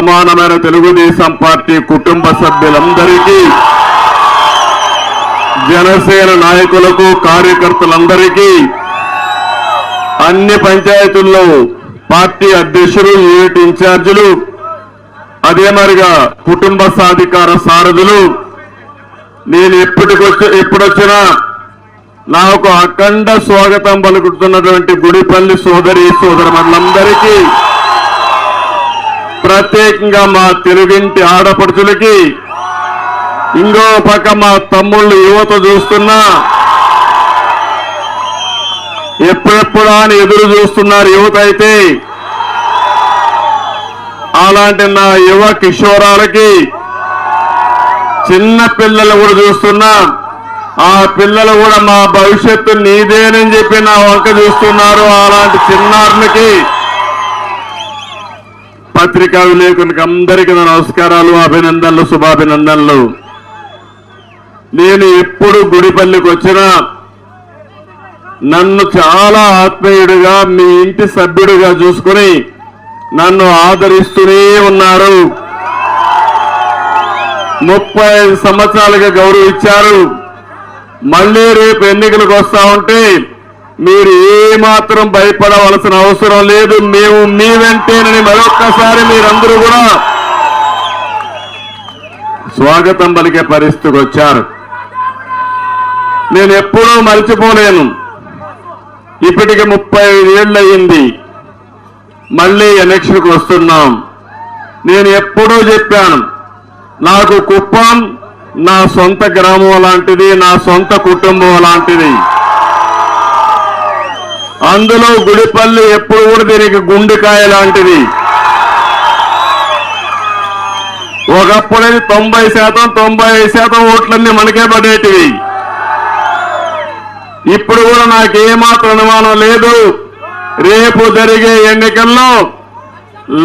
సమానమైన తెలుగుదేశం పార్టీ కుటుంబ సభ్యులందరికీ, జనసేన నాయకులకు, కార్యకర్తలందరికీ, అన్ని పంచాయతీల్లో పార్టీ అధ్యక్షులు, యూనిట్ ఇన్ఛార్జీలు, అదే మరిగా కుటుంబ సాధికార సారథులు, నేను ఎప్పుడొచ్చినా నాకు అఖండ స్వాగతం పలుకుతున్నటువంటి గుడిపల్లి సోదరి సోదరులందరికీ, ప్రత్యేకంగా మా తెలుగింటి ఆడపడుచులకి, ఇంకో పక్క మా తమ్ముళ్ళు యువత చూస్తున్నా ఎప్పుడెప్పుడా అని ఎదురు చూస్తున్నారు యువత అయితే. అలాంటి నా యువ కిషోరాలకి, చిన్న పిల్లలు కూడా చూస్తున్నా, ఆ పిల్లలు కూడా మా భవిష్యత్తు నీదేనని చెప్పి నా వంక చూస్తున్నారు. అలాంటి చిన్నారులకి, పత్రికా విలేకరులకు అందరికీ నమస్కారాలు, అభినందనలు, శుభాభినందనలు. నేను ఎప్పుడు గుడిపల్లికి వచ్చినా నన్ను చాలా ఆత్మీయుడిగా, మీ ఇంటి సభ్యుడిగా చూసుకుని నన్ను ఆదరిస్తూనే ఉన్నారు. 35 సంవత్సరాలుగా గౌరవించారు. మళ్లీ రేపు ఎన్నికలకు వస్తా ఉంటే మీరు ఏమాత్రం భయపడవలసిన అవసరం లేదు. మేము మీ వెంటేనని మరొక్కసారి మీరందరూ కూడా స్వాగతం పలికే పరిస్థితికి వచ్చారు. నేను ఎప్పుడూ మర్చిపోలేను. ఇప్పటికి 35 ఏళ్ళు అయింది. మళ్లీ ఎలక్షన్కి వస్తున్నాం. నేను ఎప్పుడూ చెప్పాను, నాకు కుప్పం నా సొంత గ్రామం లాంటిది, నా సొంత కుటుంబం లాంటిది. అందులో గుడిపల్లి ఎప్పుడు కూడా దీనికి గుండెకాయ లాంటిది. ఒకప్పుడు 90%, 95% ఓట్లన్నీ మనకే పడేటివి. ఇప్పుడు కూడా నాకేమాత్రం అనుమానం లేదు, రేపు జరిగే ఎన్నికల్లో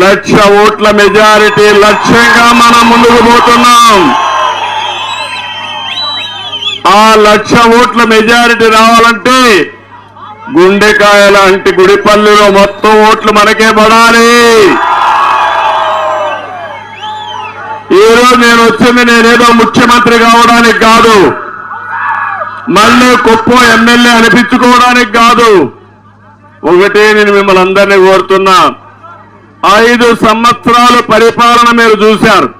1,00,000 ఓట్ల మెజారిటీ లక్ష్యంగా మనం ముందుకు పోతున్నాం. ఆ 1,00,000 ఓట్ల మెజారిటీ రావాలంటే గుండెకాయ లాంటి గుడిపల్లిలో మొత్తం ఓట్లు మనకే పడాలి. ఈరోజు నేను వచ్చింది నేనేదో ముఖ్యమంత్రి కావడానికి కాదు, మళ్ళీ కుప్పం ఎమ్మెల్యే అనిపించుకోవడానికి కాదు. ఒకటే నేను మిమ్మల్ని అందరినీ కోరుతున్నా, 5 సంవత్సరాలు పరిపాలన మీరు చూశారు,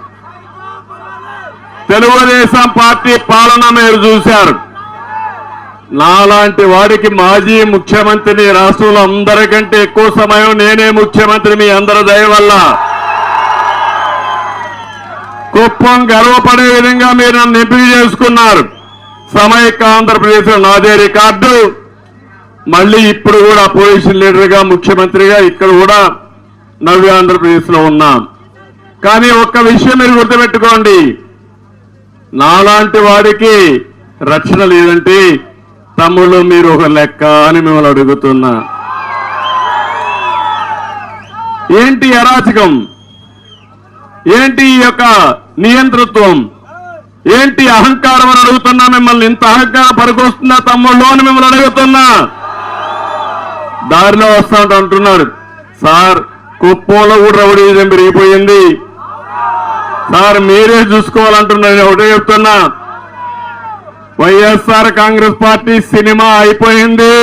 తెలుగుదేశం పార్టీ పాలన మీరు చూశారు. నాలాంటి వాడికి మాజీ ముఖ్యమంత్రిని రాష్ట్రంలో అందరికంటే ఎక్కువ సమయం నేనే ముఖ్యమంత్రి మీ అందరి దయ వల్ల. కుప్పం గర్వపడే విధంగా మీరు నన్ను ఎంపిక చేసుకున్నారు. సమైక్య ఆంధ్రప్రదేశ్ నాదే రికార్డు. మళ్ళీ ఇప్పుడు కూడా అపోజిషన్ లీడర్గా, ముఖ్యమంత్రిగా ఇక్కడ కూడా నవ్య ఆంధ్రప్రదేశ్ లో ఉన్నాం. కానీ ఒక్క విషయం మీరు గుర్తుపెట్టుకోండి, నాలాంటి వాడికి రక్షణ లేదంటే తమ్ముళ్ళు మీరు ఒక లెక్క అని మిమ్మల్ని అడుగుతున్నా. ఏంటి అరాచకం, ఏంటి ఈ యొక్క నియంతృత్వం, ఏంటి అహంకారం అని అడుగుతున్నా. మిమ్మల్ని ఇంత అహంకారం పనికొస్తుందా తమ్ముళ్ళు అని మిమ్మల్ని అడుగుతున్నా. దారిలో వస్తా అంటున్నాడు, సార్ కుప్పంలో కూడా రౌడీజం పెరిగిపోయింది సార్, మీరే చూసుకోవాలంటున్నారు. ఒకటే చెప్తున్నా, వైఎస్ఆర్ కాంగ్రెస్ పార్టీ సినిమా అయిపోయింది.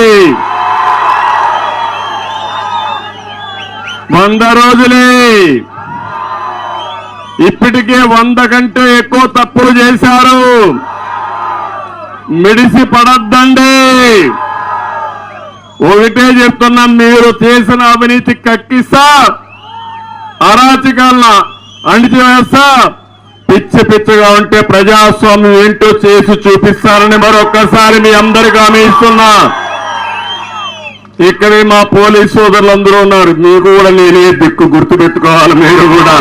100 రోజులే. ఇప్పటికే 100 కంటే ఎక్కువ తప్పులు చేశారు. మిడిసి పడద్దండి. ఒకటే చెప్తున్నాం, మీరు చేసిన అవినీతి కక్కిస్తా, అరాచకాలను అణిచివేస్తా, పిచ్చి పిచ్చిగా ఉంటే ప్రజాస్వామ్యం ఏంటో చేసి చూపిస్తారని మరొక్కసారి మీ అందరికీ హామీ ఇస్తున్నా. ఇక్కడే మా పోలీసు సోదరులందరూ ఉన్నారు, మీకు కూడా నేనే దిక్కు, గుర్తుపెట్టుకోవాలి. మీరు కూడా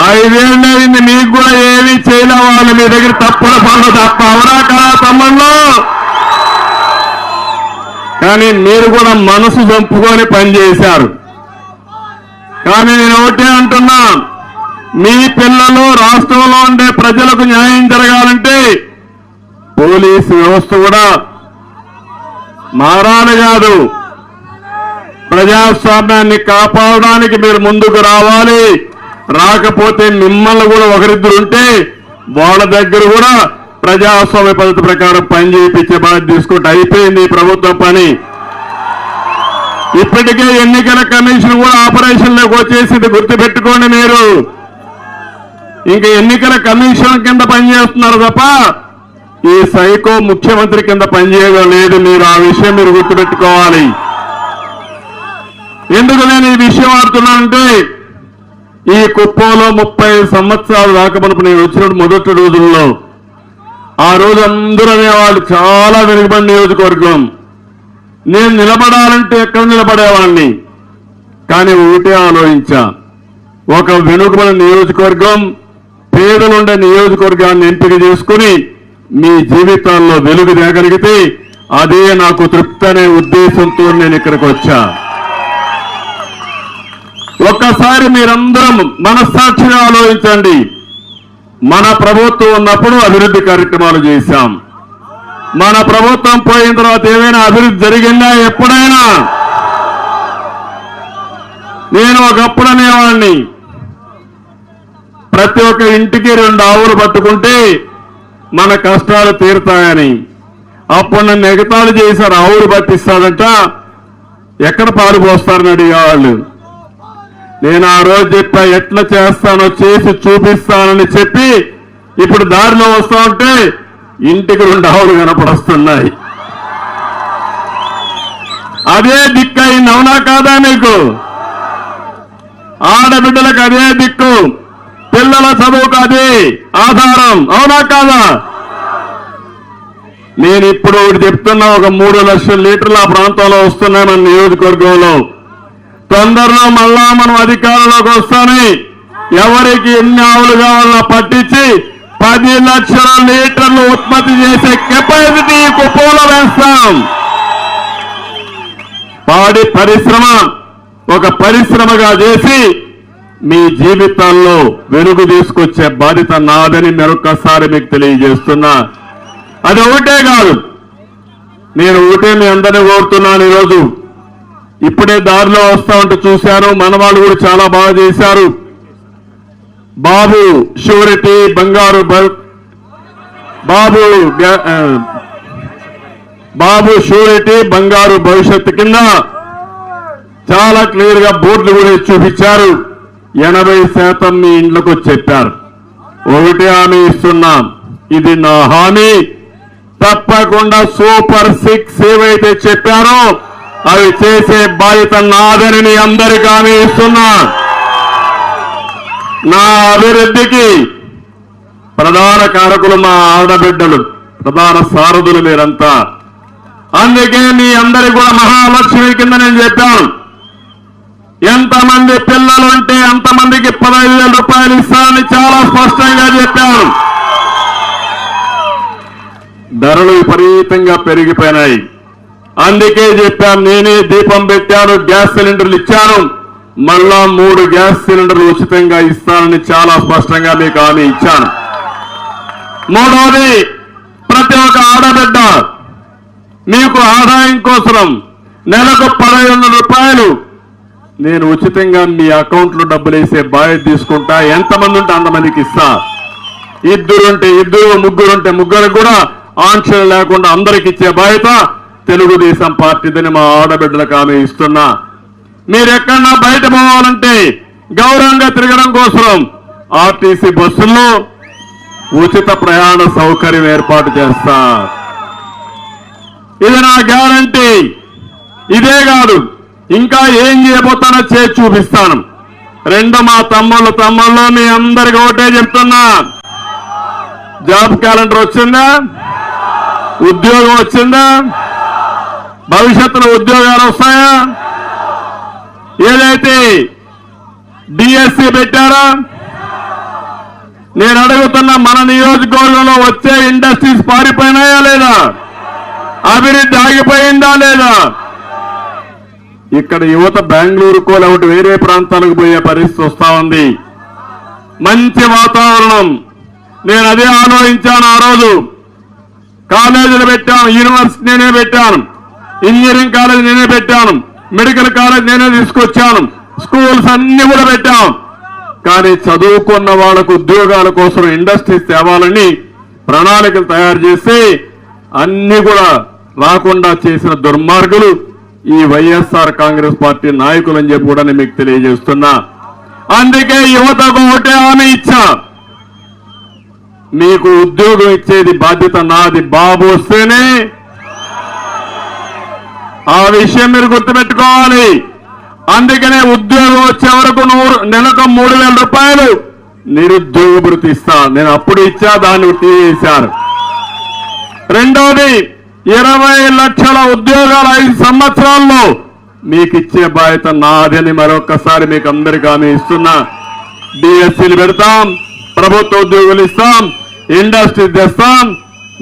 5 ఏళ్ళు అయింది, మీకు కూడా ఏమీ చేయలే. వాళ్ళు మీ దగ్గర తప్పుల పనులు తప్ప, అవరా కదా తమ్ముళ్ళు? కానీ మీరు కూడా మనసు చంపుకొని పనిచేశారు. కానీ నేను ఒకటే అంటున్నా, మీ పిల్లలు రాష్ట్రంలో ఉండే ప్రజలకు న్యాయం జరగాలంటే పోలీసు వ్యవస్థ కూడా మారాలి కాదు, ప్రజాస్వామ్యాన్ని కాపాడడానికి మీరు ముందుకు రావాలి. రాకపోతే మిమ్మల్ని కూడా ఒకరిద్దరు ఉంటే వాళ్ళ దగ్గర కూడా ప్రజాస్వామ్య పద్ధతి ప్రకారం పని చేయించే బాధ్యత తీసుకుంటే అయిపోయింది ఈ ప్రభుత్వం పని. ఇప్పటికే ఎన్నికల కమిషన్ కూడా ఆపరేషన్లోకి వచ్చేసింది, గుర్తుపెట్టుకోండి. మీరు ఇంకా ఎన్నికల కమిషన్ కింద పనిచేస్తున్నారు తప్ప ఈ సైకో ముఖ్యమంత్రి కింద పనిచేయడం లేదు. మీరు ఆ విషయం మీరు గుర్తుపెట్టుకోవాలి. ఎందుకు నేను ఈ విషయం ఆడుతున్నానంటే ఈ కుప్పంలో 30 సంవత్సరాలు రాకమునుపు నేను వచ్చినప్పుడు మొదటి రోజుల్లో ఆ రోజు అందరూ అనేవాళ్ళు చాలా వెనుకబడిన నియోజకవర్గం. నేను నిలబడాలంటే ఎక్కడ నిలబడేవాడిని, కానీ ఒకటే ఆలోచించా, ఒక వెనుకబడిన నియోజకవర్గం, పేదలుండే నియోజకవర్గాన్ని ఎంపిక చేసుకుని మీ జీవితాల్లో వెలుగు తేగలిగితే అదే నాకు తృప్తి అనే ఉద్దేశంతో నేను ఇక్కడికి వచ్చా. ఒక్కసారి మీరందరం మనస్సాక్షిగా ఆలోచించండి. మన ప్రభుత్వం ఉన్నప్పుడు అభివృద్ధి కార్యక్రమాలు చేశాం. మన ప్రభుత్వం పోయిన తర్వాత ఏమైనా అభివృద్ధి జరిగిందా? ఎప్పుడైనా? నేను ఒకప్పుడు అనేవాడిని, ప్రతి ఒక్క ఇంటికి 2 ఆవులు పట్టుకుంటే మన కష్టాలు తీరుతాయని. అప్పుడు నన్ను ఎగతాళి చేశారు, ఆవులు పట్టిస్తాడంట, ఎక్కడ పాలు పోస్తారని అడిగేవాళ్ళు. నేను ఆ రోజు చెప్పా, ఎట్లా చేస్తానో చేసి చూపిస్తానని చెప్పి ఇప్పుడు దారిలో వస్తా ఉంటే ఇంటికి 2 ఆవులు కనపడొస్తున్నాయి. అదే దిక్కు అయింది, అవునా కాదా? మీకు ఆడబిడ్డలకు అదే దిక్కు, పిల్లల చదువుకు అదే ఆధారం, అవునా కాదా? నేను ఇప్పుడు ఒకటి చెప్తున్నా, ఒక 3 లక్షల లీటర్లు ఆ ప్రాంతంలో వస్తున్నాయి మన నియోజకవర్గంలో. తొందరలో మళ్ళా మనం అధికారంలోకి వస్తానే ఎవరికి ఎన్ని ఆవులు కావాలన్నా పట్టించి 10 లక్షల లీటర్లు ఉత్పత్తి చేసే కెపాసిటీ కుప్పంలో వేస్తాం. పాడి పరిశ్రమ ఒక పరిశ్రమగా చేసి మీ జీవితాల్లో వెలుగు తీసుకొచ్చే బాధ్యత నాదని మరొకసారి మీకు తెలియజేస్తున్నా. అది ఒకటే కాదు, నేను ఒకటే మీ అందరినీ కోరుతున్నాను. ఈరోజు ఇప్పుడే దారిలో వస్తా ఉంటే చూశాను, మన వాళ్ళు కూడా చాలా బాగా చేశారు. బాబు షూరిటీ బంగారు భవిష్యత్తు కింద చాలా క్లియర్ గా బోర్డులు కూడా చూపించారు. 80% మీ ఇండ్లకు చెప్పారు. ఒకటి హామీ ఇస్తున్నాం, ఇది నా హామీ, తప్పకుండా సూపర్ 6 ఏవైతే చెప్పారో అవి చేసే బాధ్యత నాదని మీ అందరికీ హామీ ఇస్తున్నా. నా అభివృద్ధికి ప్రధాన కారకులు మా ఆడబిడ్డలు, ప్రధాన సారథులు మీరంతా. అందుకే మీ అందరికీ కూడా మహాలక్ష్మి కింద నేను చెప్పాను, ఎంతమంది పిల్లలుంటే అంతమందికి 15,000 రూపాయలు ఇస్తానని చాలా స్పష్టంగా చెప్పాను. ధరలు విపరీతంగా పెరిగిపోయినాయి. అందుకే చెప్పాను, నేనే దీపం పెట్టాను, గ్యాస్ సిలిండర్లు ఇచ్చాను, మళ్ళా 3 గ్యాస్ సిలిండర్లు ఉచితంగా ఇస్తానని చాలా స్పష్టంగా మీకు హామీ ఇచ్చాను. మూడవది, ప్రతి ఒక్క ఆడబిడ్డ మీకు ఆదాయం కోసం నెలకు 15,000 రూపాయలు నేను ఉచితంగా మీ అకౌంట్లో డబ్బులు వేసే బాధ్యత తీసుకుంటా. ఎంతమంది ఉంటే అంతమందికి ఇస్తా. 2 ఉంటే 2, 3 ఉంటే 3 కూడా ఆంక్షలు లేకుండా అందరికి ఇచ్చే బాధ్యత తెలుగుదేశం పార్టీదని మా ఆడబిడ్డలకు హామీ ఇస్తున్నా. మీరు ఎక్కడన్నా బయట పోవాలంటే గౌరవంగా తిరగడం కోసం ఆర్టీసీ బస్సుల్లో ఉచిత ప్రయాణ సౌకర్యం ఏర్పాటు చేస్తా. ఇది నా గ్యారంటీ. ఇదే కాదు, ఇంకా ఏం చేయబోతానో చేసి చూపిస్తాను. 2 మా తమ్ముళ్ళు మీ అందరికీ ఒకటే చెప్తున్నా, జాబ్ క్యాలెండర్ వచ్చిందా? ఉద్యోగం వచ్చిందా? భవిష్యత్తులో ఉద్యోగాలు వస్తాయా? ఏదైతే డిఎస్సి పెట్టారో నేను అడుగుతున్న, మన నియోజకవర్గంలో వచ్చే ఇండస్ట్రీస్ పారిపోయినాయా లేదా? అభివృద్ధి ఆగిపోయిందా లేదా? ఇక్కడ యువత బెంగళూరుకో లేకపోతే వేరే ప్రాంతాలకు పోయే పరిస్థితి వస్తా ఉంది. మంచి వాతావరణం. నేను అదే ఆలోచించాను. ఆ రోజు కాలేజీలు పెట్టాను, యూనివర్సిటీ నేనే పెట్టాను, ఇంజనీరింగ్ కాలేజ్ నేనే పెట్టాను, మెడికల్ కాలేజ్ నేనే తీసుకొచ్చాను, స్కూల్స్ అన్ని కూడా పెట్టాం. కానీ చదువుకున్న వాళ్ళకు ఉద్యోగాల కోసం ఇండస్ట్రీస్ తేవాలని ప్రణాళికలు తయారు చేసి అన్ని కూడా రాకుండా చేసిన దుర్మార్గులు ఈ వైఎస్ఆర్ కాంగ్రెస్ పార్టీ నాయకులు అని చెప్పి కూడా నేను మీకు తెలియజేస్తున్నా. అందుకే యువతకు ఒకటే హామీ ఇచ్చా, మీకు ఉద్యోగం ఇచ్చేది బాధ్యత నాది, బాబు వస్తేనే. ఆ విషయం మీరు గుర్తుపెట్టుకోవాలి. అందుకనే ఉద్యోగం వచ్చే వరకు నెలకు 3,000 రూపాయలు నిరుద్యోగ భృతి ఇస్తా. నేను అప్పుడు ఇచ్చా, దాన్ని తీసేశారు. రెండోది 20 లక్షల ఉద్యోగాలు 5 సంవత్సరాల్లో మీకు ఇచ్చే బాధ్యత నాదని మరొకసారి మీకు అందరికీ హామీ ఇస్తున్నా. డిఎస్సీలు పెడతాం, ప్రభుత్వ ఉద్యోగులు ఇస్తాం, ఇండస్ట్రీ తెస్తాం,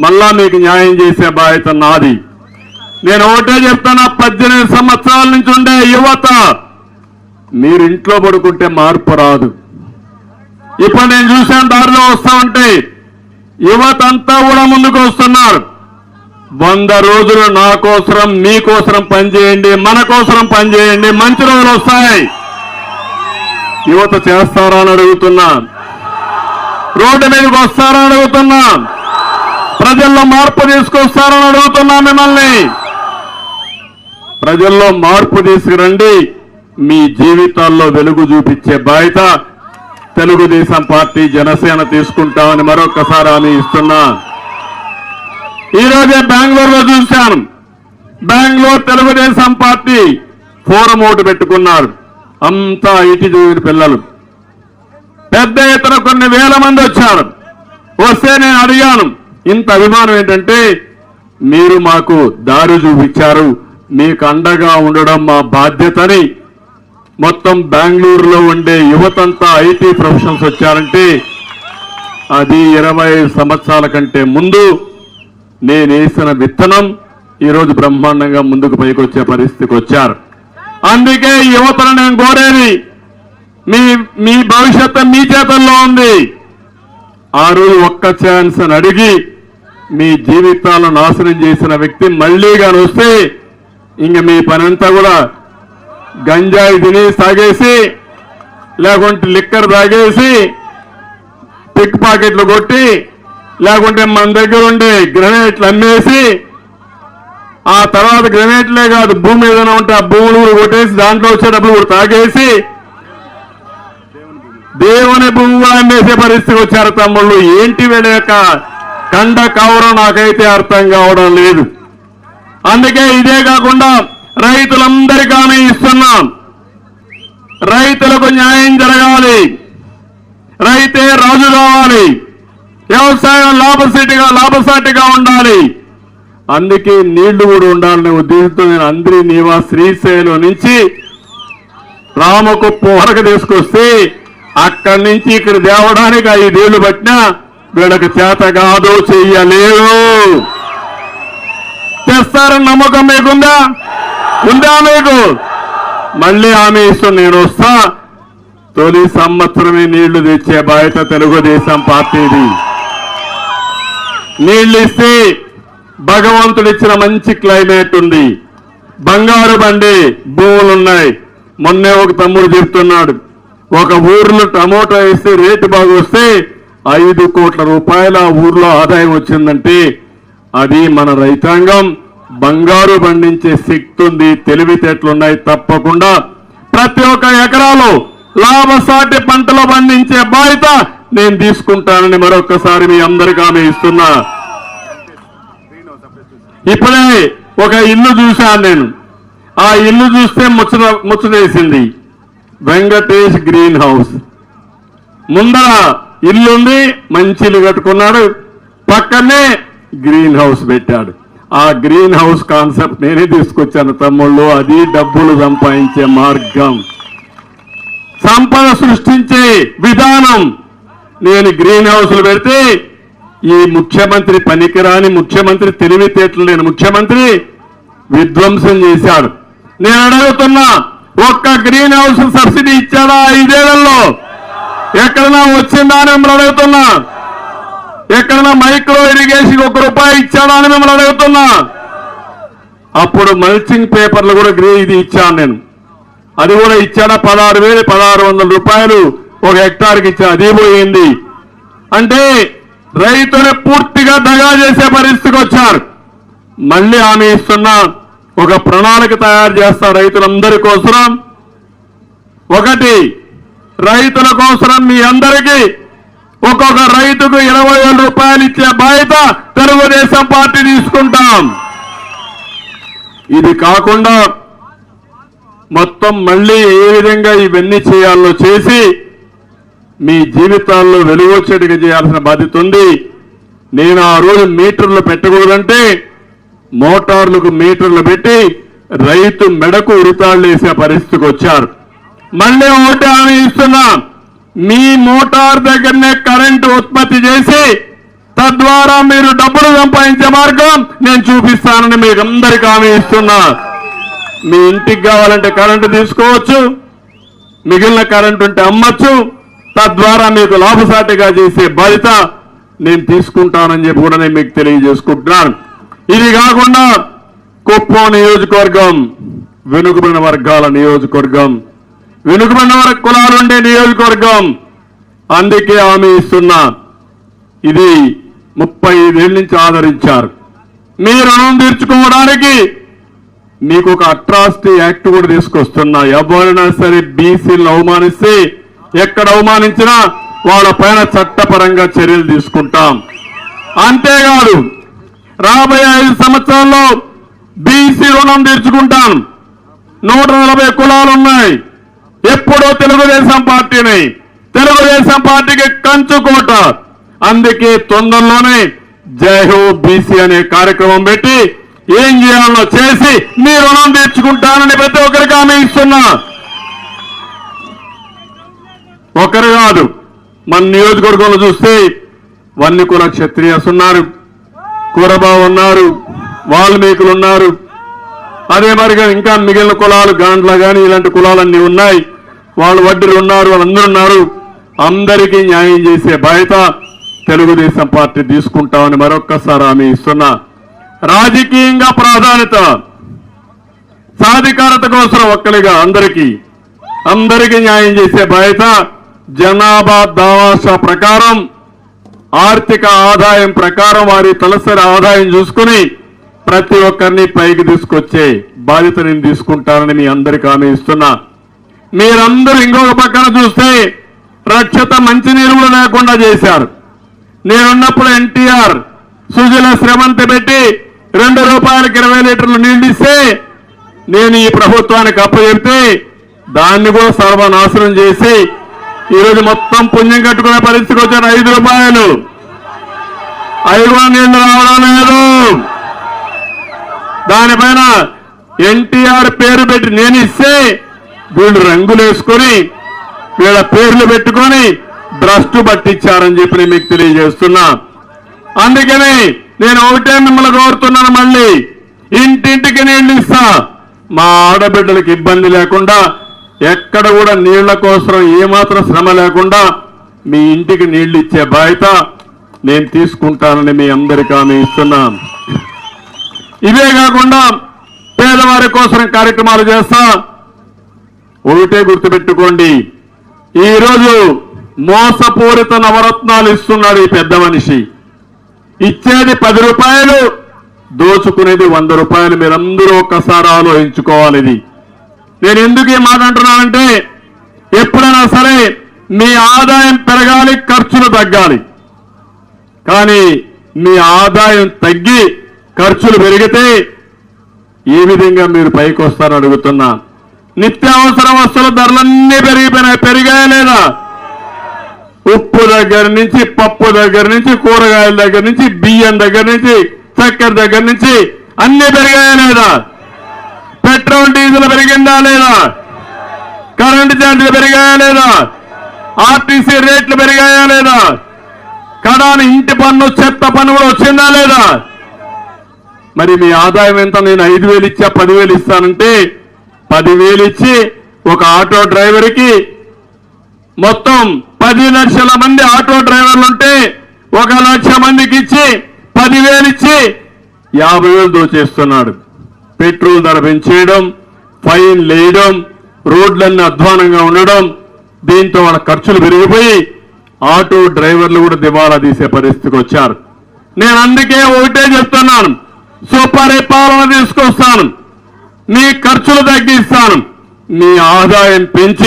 మళ్ళా మీకు న్యాయం చేసే బాధ్యత నాది. నేను ఒకటే చెప్తాను, 18 సంవత్సరాల నుంచి ఉండే యువత మీరు ఇంట్లో పడుకుంటే మార్పు రాదు. ఇప్పుడు నేను చూశాను, దారిలో వస్తా ఉంటే యువత అంతా కూడా ముందుకు వస్తున్నారు. 100 రోజులు నా కోసరం, మీకోసరం పనిచేయండి, మన కోసరం పనిచేయండి, మంచి రోజులు వస్తాయి. యువత చేస్తారా అని అడుగుతున్నా, రోడ్డు మీదకి వస్తారా అని అడుగుతున్నా, ప్రజల్లో మార్పు తీసుకొస్తారని అడుగుతున్నా మిమ్మల్ని. ప్రజల్లో మార్పు తీసుకురండి, మీ జీవితాల్లో వెలుగు చూపించే బాధ్యత తెలుగుదేశం పార్టీ, జనసేన తీసుకుంటామని మరొకసారి హామీ ఇస్తున్నా. ఈరోజే బెంగళూరులో చూశాను, బెంగళూరు తెలుగుదేశం పార్టీ ఫోరం ఒకటి పెట్టుకున్నారు. అంతా ఐటీ చదివిన పిల్లలు, పెద్ద ఎత్తున కొన్ని వేల మంది వచ్చారు. వస్తే నేను అడిగాను, ఇంత అభిమానం ఏంటంటే, మీరు మాకు దారి చూపించారు, మీకు అండగా ఉండడం మా బాధ్యతని. మొత్తం బెంగళూరులో ఉండే యువతంతా ఐటీ ప్రొఫెషనల్స్ వచ్చారంటే అది 20 సంవత్సరాల కంటే ముందు నేను వేసిన విత్తనం ఈరోజు బ్రహ్మాండంగా ముందుకు పైకి వచ్చే పరిస్థితికి వచ్చారు. అందుకే యువతను నేను కోరేది, మీ భవిష్యత్తు మీ చేతుల్లో ఉంది. ఆ రోజు ఒక్క ఛాన్స్ అని అడిగి మీ జీవితాలను నాశనం చేసిన వ్యక్తి మళ్లీ గాని వస్తే ఇంక మీ పనంతా కూడా గంజాయి తిని సాగేసి, లేకుంటే లిక్కర్ తాగేసి, పిక్ పాకెట్లు కొట్టి, లేకుంటే మన దగ్గర ఉండే గ్రెనేట్లు అమ్మేసి, ఆ తర్వాత గ్రెనేట్లే కాదు భూమి ఏదైనా ఉంటే ఆ భూములు కూడా కొట్టేసి దాంట్లో వచ్చేటప్పుడు కూడా తాగేసి దేవుని భూమి కూడా అమ్మేసే పరిస్థితికి వచ్చారు తమ్ముళ్ళు. ఏంటి వీళ్ళ యొక్క కండ కవరం నాకైతే అర్థం కావడం లేదు. అందుకే ఇదే కాకుండా రైతులందరికీ హామీ ఇస్తున్నాం, రైతులకు న్యాయం జరగాలి, రైతే రాజు కావాలి, వ్యవసాయం లాభసాటిగా ఉండాలి. అందుకే నీళ్లు కూడా ఉండాలనే ఉద్దేశంతో నేను అందరి నీవా శ్రీశైలం నుంచి రామకుప్ప వరకు తీసుకొస్తే అక్కడి నుంచి ఇక్కడ తేవడానికి 5 ఏళ్లు పట్టినా వీళ్ళకి చేత కాదు, చెయ్యలేదు. తెస్తారని నమ్మకం మీకుందా? ఉందా మీకు? మళ్ళీ హామీ ఇస్తూ నేను వస్తా. తొలి సంవత్సరమే నీళ్లు తెచ్చే బాధ్యత తెలుగుదేశం పార్టీది. నీళ్లు ఇస్తే భగవంతుడిచ్చిన మంచి క్లైమేట్ ఉంది, బంగారు బండి భూములున్నాయి. మొన్నే ఒక తమ్ముడు చెప్తున్నాడు, ఒక ఊర్లో టమోటా వేస్తే రేటు బాగా వస్తే 5 కోట్ల రూపాయల ఊర్లో ఆదాయం వచ్చిందంటే అది మన రైతాంగం బంగారు పండించే శక్తి ఉంది, తెలివితేటలున్నాయి. తప్పకుండా ప్రతి ఒక్క ఎకరాలో లాభసాటి పంటలు పండించే బాధ్యత నేను తీసుకుంటానని మరొకసారి మీ అందరికీ హామీ ఇస్తున్నా. ఇప్పుడే ఒక ఇల్లు చూశాను నేను, ఆ ఇల్లు చూస్తే ముచ్చటేసింది. వెంకటేష్ గ్రీన్ హౌస్ ముందర ఇల్లుంది, మంచి ఇల్లు కట్టుకున్నాడు, పక్కనే గ్రీన్ హౌస్ పెట్టాడు. ఆ గ్రీన్ హౌస్ కాన్సెప్ట్ నేనే తీసుకొచ్చాను తమ్ముళ్ళు. అది డబ్బులు సంపాదించే మార్గం, సంపద సృష్టించే విధానం. నేను గ్రీన్ హౌస్లు పెడితే ఈ ముఖ్యమంత్రి పనికిరాని ముఖ్యమంత్రి, తెలివితేటలు లేని ముఖ్యమంత్రి విధ్వంసం చేశాడు. నేను అడుగుతున్నా, ఒక్క గ్రీన్ హౌస్ సబ్సిడీ ఇచ్చాడా 5 ఏళ్లలో? ఎక్కడన్నా వచ్చిందా అని మిమ్మల్ని అడుగుతున్నా. ఎక్కడన్నా మైక్రో ఇరిగేషన్ 1 రూపాయి ఇచ్చాడా అని మిమ్మల్ని అడుగుతున్నా. అప్పుడు మల్చింగ్ పేపర్లు కూడా ఇది ఇచ్చాను నేను. అది కూడా ఇచ్చాడా 16,600 రూపాయలు ఒక హెక్టార్కి ఇచ్చా. అది పోయింది. అంటే రైతులు పూర్తిగా దగా చేసే పరిస్థితికి వచ్చారు. మళ్ళీ హామీ ఇస్తున్నా, ఒక ప్రణాళిక తయారు చేస్తా రైతులందరి కోసం. ఒకటి, రైతుల కోసం మీ అందరికీ ఒక్కొక్క రైతుకు 20,000 రూపాయలు ఇచ్చే బాధ్యత తెలుగుదేశం పార్టీ తీసుకుంటాం. ఇది కాకుండా మొత్తం మళ్ళీ ఏ విధంగా ఇవన్నీ చేయాలో చేసి మీ జీవితాల్లో వెలుగొచ్చేట్టుగా చేయాల్సిన బాధ్యత ఉంది. నేను ఆ రోజు మీటర్లు పెట్టకూడదంటే మోటార్లకు మీటర్లు పెట్టి రైతు మెడకు ఉరితాళ్లు వేసే పరిస్థితికి వచ్చారు. మళ్ళీ ఒకటి హామీ ఇస్తున్నా, మీ మోటార్ దగ్గరనే కరెంటు ఉత్పత్తి చేసి తద్వారా మీరు డబ్బులు సంపాదించే మార్గం నేను చూపిస్తానని మీకు అందరికీ హామీ ఇస్తున్నా. మీ ఇంటికి కావాలంటే కరెంటు తీసుకోవచ్చు, మిగిలిన కరెంటు ఉంటే అమ్మచ్చు, తద్వారా మీకు లాభసాటిగా చేసే బాధ్యత నేను తీసుకుంటానని చెప్పి కూడా నేను మీకు తెలియజేసుకుంటున్నాను. ఇది కాకుండా కుప్పం నియోజకవర్గం వెనుకబడిన వర్గాల నియోజకవర్గం, వెనుకబడిన కులాలుండే నియోజకవర్గం. అందుకే హామీ ఇస్తున్నా, ఇది 35 ఏళ్ళ నుంచి ఆదరించారు. మీ రుణం తీర్చుకోవడానికి మీకు ఒక అట్రాసిటీ యాక్ట్ కూడా తీసుకొస్తున్నా. ఎవరైనా సరే బీసీలను అవమానిస్తే, ఎక్కడ అవమానించినా వాళ్ళ పైన చట్టపరంగా చర్యలు తీసుకుంటాం. అంతేకాదు రాబోయే 5 సంవత్సరాల్లో బీసీ రుణం తీర్చుకుంటాం. 140 కులాలున్నాయి. ఎప్పుడో తెలుగుదేశం పార్టీకి కంచుకోట. అందుకే తొందరలోనే జై హో బీసీ అనే కార్యక్రమం పెట్టి ఏం చేయాలో చేసి మీ రుణం తీర్చుకుంటానని ప్రతి ఒక్కరికి హామీ ఇస్తున్నా. ఒకరు కాదు, మన నియోజకవర్గంలో చూస్తే వన్ని కుల క్షత్రియస్ ఉన్నారు, కూరబావు ఉన్నారు, వాల్మీకులు ఉన్నారు, అదే మరిగా ఇంకా మిగిలిన కులాలు గాండ్ల కానీ ఇలాంటి కులాలన్నీ ఉన్నాయి. వాళ్ళు వడ్డీలు ఉన్నారు, వాళ్ళందరూ ఉన్నారు. అందరికీ న్యాయం చేసే బాధ్యత తెలుగుదేశం పార్టీ తీసుకుంటామని మరొక్కసారి హామీ ఇస్తున్నా. రాజకీయంగా ప్రాధాన్యత, సాధికారత కోసం ఒక్కలిగా అందరికీ న్యాయం చేసే బాధ్యత జనాభా దావాషా ప్రకారం, ఆర్థిక ఆదాయం ప్రకారం వారి తలసరి ఆదాయం చూసుకుని ప్రతి ఒక్కరిని పైకి తీసుకొచ్చే బాధ్యత నేను తీసుకుంటానని మీ అందరికీ హామీ ఇస్తున్నా. మీరందరూ ఇంకొక పక్కన చూస్తే రక్షిత మంచినీరు లేకుండా చేశారు. నేనున్నప్పుడు ఎన్టీఆర్ సుజల శ్రమంతి పెట్టి 2 రూపాయలకి 20 లీటర్లు నీళ్లు ఇస్తే నేను ఈ ప్రభుత్వానికి అప్పచెప్తే దాన్ని కూడా సర్వనాశనం చేసి ఈరోజు మొత్తం పుణ్యం కట్టుకునే పరిస్థితికి వచ్చాను. 5 రూపాయలు కూడా నీళ్లు రావడం లేదు. దానిపైన ఎన్టీఆర్ పేరు పెట్టి నేను ఇస్తే వీళ్ళు రంగులు వేసుకొని వీళ్ళ పేర్లు పెట్టుకొని భ్రష్టు పట్టించారని చెప్పి నేను మీకు తెలియజేస్తున్నా. అందుకని నేను ఒకటే మిమ్మల్ని కోరుతున్నాను, మళ్ళీ ఇంటింటికి నీళ్లు ఇస్తా. మా ఆడబిడ్డలకు ఇబ్బంది లేకుండా, ఎక్కడ కూడా నీళ్ల కోసం ఏమాత్రం శ్రమ లేకుండా మీ ఇంటికి నీళ్లు ఇచ్చే బాధ్యత నేను తీసుకుంటానని మీ అందరికీ హామీ ఇస్తున్నాను. ఇవే కాకుండా పేదవారి కోసం కార్యక్రమాలు చేస్తా. ఒకటే గుర్తుపెట్టుకోండి, ఈరోజు మోసపూరిత నవరత్నాలు ఇస్తున్నాడు ఈ పెద్ద మనిషి. ఇచ్చేది 10 రూపాయలు, దోచుకునేది 100 రూపాయలు. మీరందరూ ఒక్కసారి ఆలోచించుకోవాలి. ఇది నేను ఎందుకు ఈ మాట అంటున్నానంటే, ఎప్పుడైనా సరే మీ ఆదాయం పెరగాలి, ఖర్చులు తగ్గాలి. కానీ మీ ఆదాయం తగ్గి ఖర్చులు పెరిగితే ఏ విధంగా మీరు పైకి వస్తారని అడుగుతున్నా. నిత్యావసర వస్తువుల ధరలన్నీ పెరిగాయా లేదా? ఉప్పు దగ్గర నుంచి, పప్పు దగ్గర నుంచి, కూరగాయల దగ్గర నుంచి, బియ్యం దగ్గర నుంచి, చక్కెర దగ్గర నుంచి అన్ని పెరిగాయా లేదా? పెట్రోల్ డీజిల్ పెరిగిందా లేదా? కరెంటు ఛార్జీలు పెరిగాయా లేదా? ఆర్టీసీ రేట్లు పెరిగాయా లేదా? కడాని ఇంటి పన్ను, చెత్త పన్ను కూడా వచ్చిందా లేదా? మరి మీ ఆదాయం ఎంత? నేను 5,000 ఇచ్చా, 10,000 ఇస్తానంటే 10,000 ఇచ్చి ఒక ఆటో డ్రైవర్కి మొత్తం 10 లక్షల మంది ఆటో డ్రైవర్లు ఉంటే 1 లక్ష మందికి ఇచ్చి 10,000 ఇచ్చి 50,000 దోచేస్తున్నాడు. పెట్రోల్ ధర పెంచేయడం, ఫైన్ వేయడం, రోడ్లన్నీ అధ్వానంగా ఉండడం, దీంతో వాళ్ళ ఖర్చులు పెరిగిపోయి ఆటో డ్రైవర్లు కూడా దివాలా తీసే పరిస్థితికి వచ్చారు. నేను అందుకే ఒకటే చెప్తున్నాను, సుపరిపాలన తీసుకొస్తాను, నీ ఖర్చులు తగ్గిస్తాను, నీ ఆదాయం పెంచి